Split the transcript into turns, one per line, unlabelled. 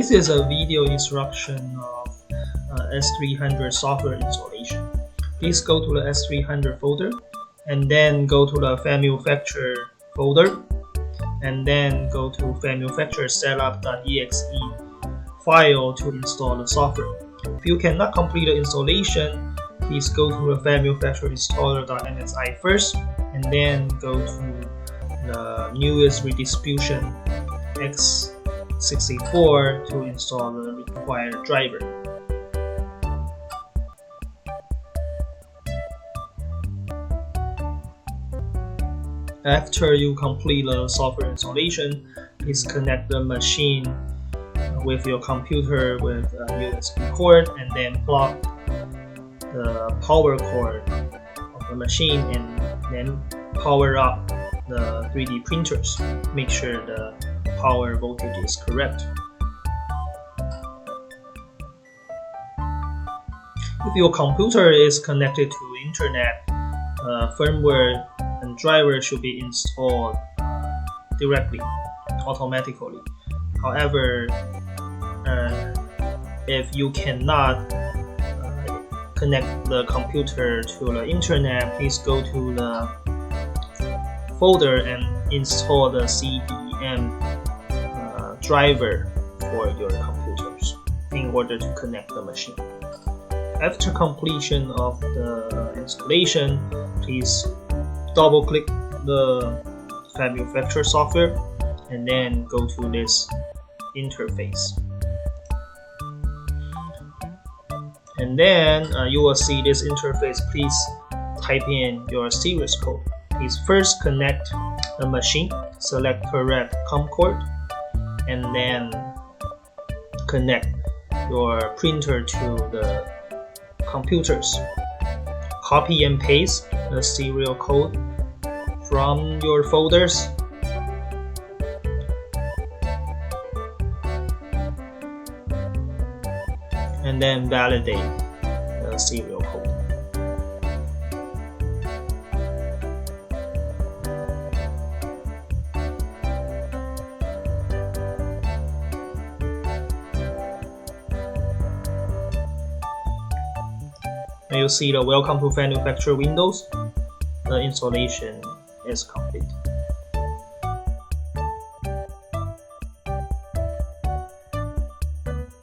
This is a video instruction of S300 software installation. Please go to the S300 folder and then go to the manufacturer folder and then go to manufacturer setup.exe file to install the software. If you cannot complete the installation, please go to the manufacturer installer.msi first and then go to the newest redistribution x64 to install the required driver. After you complete the software installation, please connect the machine with your computer with a USB cord and then plug the power cord of the machine and then power up the 3D printers. Make sure the power voltage is correct. If your computer is connected to internet, firmware and driver should be installed directly, automatically. However, if you cannot connect the computer to the internet, please go to the folder and install the CDM driver for your computers in order to connect the machine. After completion of the installation, please double click the manufacturer software and then go to this interface. And then you will see this interface. Please type in your series code. Please first connect the machine, select correct COM cord, and then connect your printer to the computers. Copy and paste the serial code from your folders and then validate the serial code. And you see the Welcome to Manufacture windows. The installation is complete.